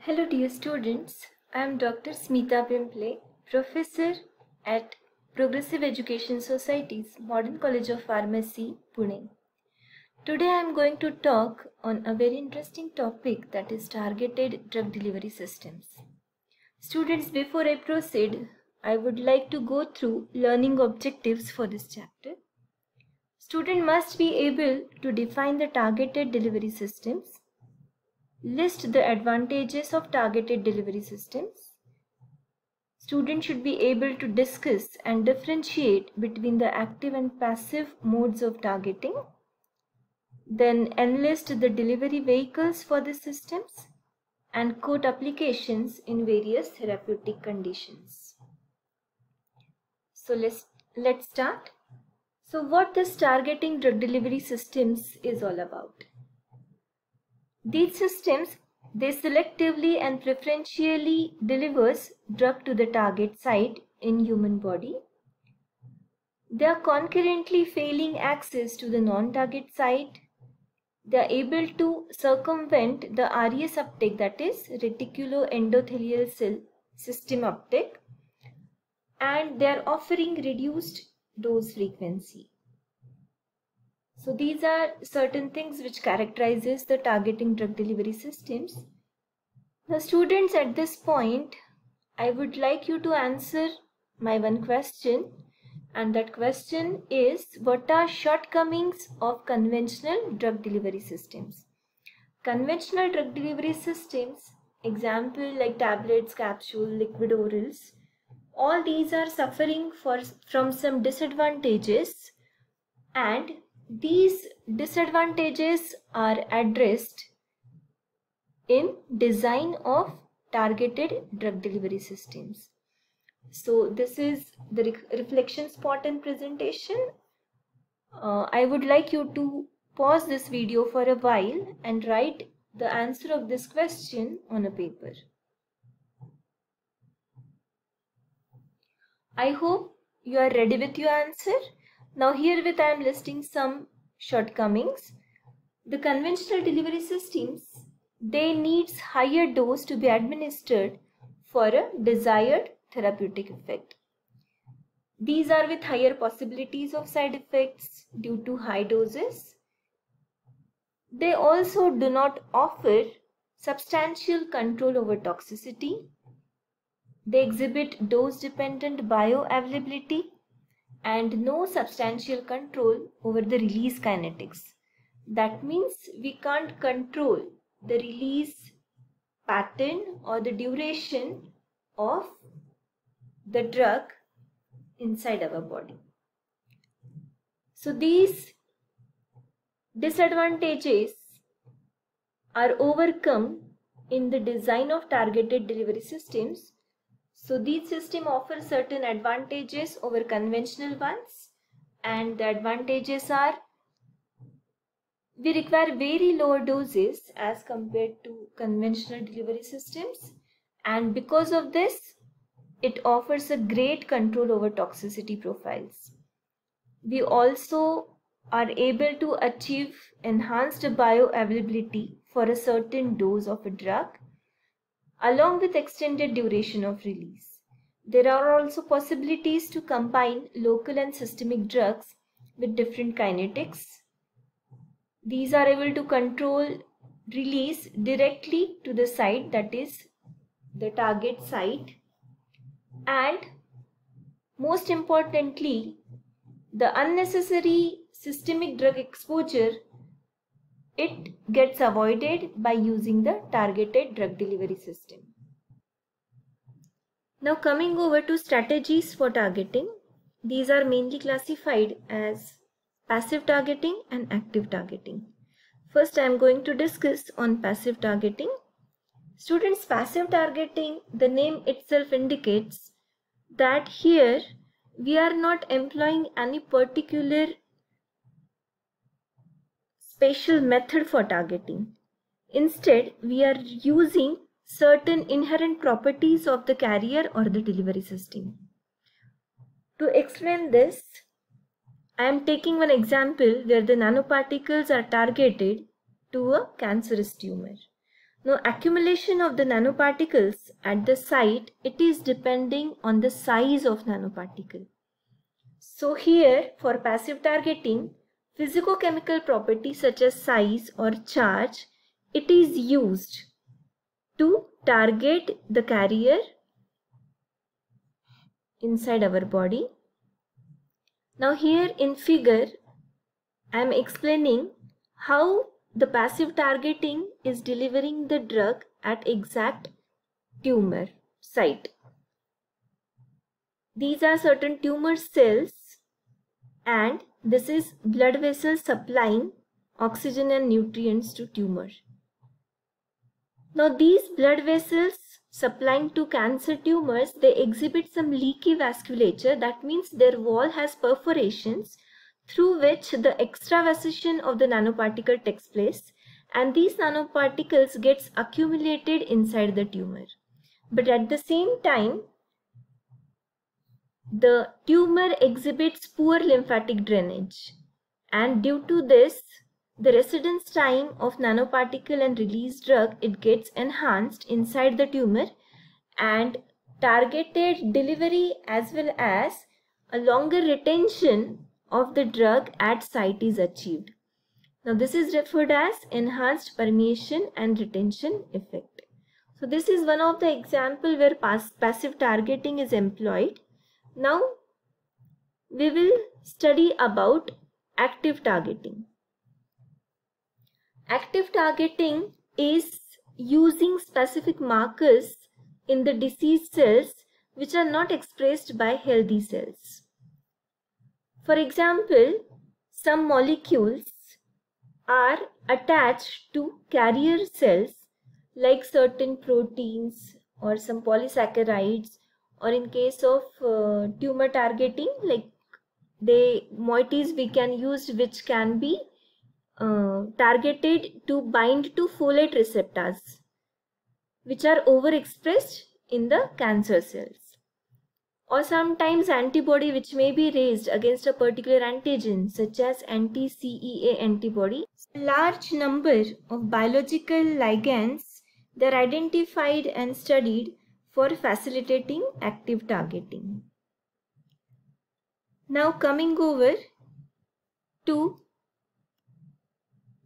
Hello dear students, I am Dr. Smita Pimple, Professor at Progressive Education Society's Modern College of Pharmacy, Pune. Today I am going to talk on a very interesting topic, that is targeted drug delivery systems. Students, before I proceed, I would like to go through learning objectives for this chapter. Student must be able to define the targeted delivery systems, list the advantages of targeted delivery systems. Students should be able to discuss and differentiate between the active and passive modes of targeting. Then enlist the delivery vehicles for the systems and quote applications in various therapeutic conditions. So let's start. So what this targeting drug delivery systems is all about. These systems, they selectively and preferentially delivers drug to the target site in human body. They are concurrently failing access to the non-target site. They are able to circumvent the RES uptake, that is reticuloendothelial cell system uptake, and they are offering reduced dose frequency. So these are certain things which characterizes the targeting drug delivery systems. Now students, at this point, I would like you to answer my one question, and that question is, what are shortcomings of conventional drug delivery systems? Conventional drug delivery systems, example like tablets, capsule, liquid orals, all these are suffering from some disadvantages, and these disadvantages are addressed in design of targeted drug delivery systems. So this is the reflection spot and presentation. I would like you to pause this video for a while and write the answer of this question on a paper. I hope you are ready with your answer. Now herewith I am listing some shortcomings. The conventional delivery systems, they needs higher dose to be administered for a desired therapeutic effect. These are with higher possibilities of side effects due to high doses. They also do not offer substantial control over toxicity. They exhibit dose-dependent bioavailability and no substantial control over the release kinetics. That means we can't control the release pattern or the duration of the drug inside our body. So these disadvantages are overcome in the design of targeted delivery systems. So these systems offer certain advantages over conventional ones, and the advantages are, we require very lower doses as compared to conventional delivery systems, and because of this, it offers a great control over toxicity profiles. We also are able to achieve enhanced bioavailability for a certain dose of a drug, along with extended duration of release. There are also possibilities to combine local and systemic drugs with different kinetics. These are able to control release directly to the site, that is the target site, and most importantly, the unnecessary systemic drug exposure, it gets avoided by using the targeted drug delivery system. Now coming over to strategies for targeting, these are mainly classified as passive targeting and active targeting. First, I am going to discuss on passive targeting. Students, passive targeting, the name itself indicates that here we are not employing any particular special method for targeting. Instead, we are using certain inherent properties of the carrier or the delivery system. To explain this, I am taking one example where the nanoparticles are targeted to a cancerous tumor. Now, accumulation of the nanoparticles at the site, it is depending on the size of nanoparticle. So here, for passive targeting, physicochemical properties such as size or charge, it is used to target the carrier inside our body. Now here in figure, I am explaining how the passive targeting is delivering the drug at exact tumor site. These are certain tumor cells, and this is blood vessels supplying oxygen and nutrients to tumor. Now these blood vessels supplying to cancer tumors, they exhibit some leaky vasculature. That means their wall has perforations through which the extravasation of the nanoparticle takes place, and these nanoparticles gets accumulated inside the tumor. But at the same time, the tumor exhibits poor lymphatic drainage, and due to this, the residence time of nanoparticle and released drug, it gets enhanced inside the tumor, and targeted delivery as well as a longer retention of the drug at site is achieved. Now this is referred as enhanced permeation and retention effect. So this is one of the example where passive targeting is employed. Now we will study about active targeting. Active targeting is using specific markers in the diseased cells which are not expressed by healthy cells. For example, some molecules are attached to carrier cells like certain proteins or some polysaccharides, or in case of tumor targeting, like the moieties we can use which can be targeted to bind to folate receptors which are overexpressed in the cancer cells, or sometimes antibody which may be raised against a particular antigen such as anti-CEA antibody. A large number of biological ligands, they are identified and studied for facilitating active targeting. Now coming over to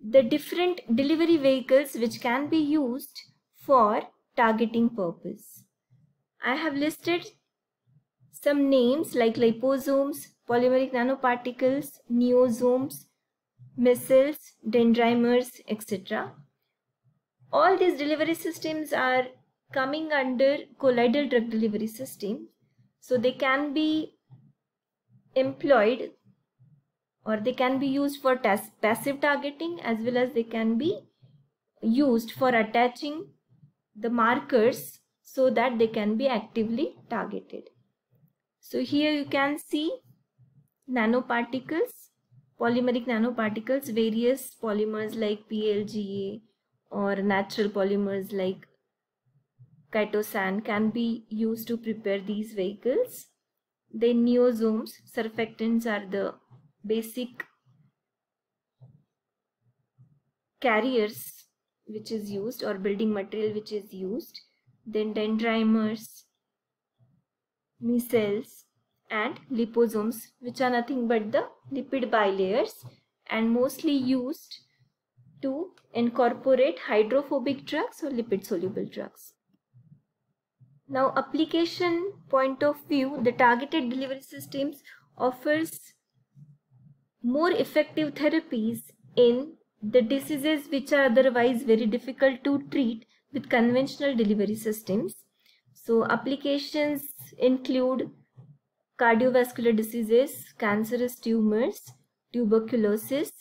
the different delivery vehicles which can be used for targeting purpose. I have listed some names like liposomes, polymeric nanoparticles, neosomes, micelles, dendrimers, etc. All these delivery systems are coming under colloidal drug delivery system, so they can be employed or they can be used for passive targeting as well as they can be used for attaching the markers so that they can be actively targeted. So here you can see nanoparticles, polymeric nanoparticles, various polymers like PLGA or natural polymers like chitosan can be used to prepare these vehicles. Then neosomes, surfactants are the basic carriers which is used or building material which is used. Then dendrimers, micelles and liposomes, which are nothing but the lipid bilayers and mostly used to incorporate hydrophobic drugs or lipid soluble drugs. Now, application point of view, the targeted delivery systems offers more effective therapies in the diseases which are otherwise very difficult to treat with conventional delivery systems. So applications include cardiovascular diseases, cancerous tumors, tuberculosis,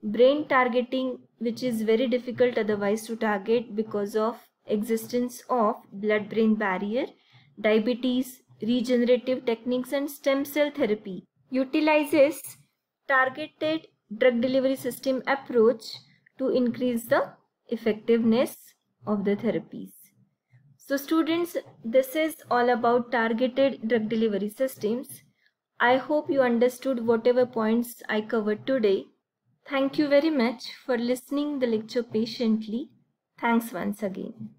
brain targeting, which is very difficult otherwise to target because of existence of blood-brain barrier, diabetes, regenerative techniques, and stem cell therapy utilizes targeted drug delivery system approach to increase the effectiveness of the therapies. So students, this is all about targeted drug delivery systems. I hope you understood whatever points I covered today. Thank you very much for listening the lecture patiently. Thanks once again.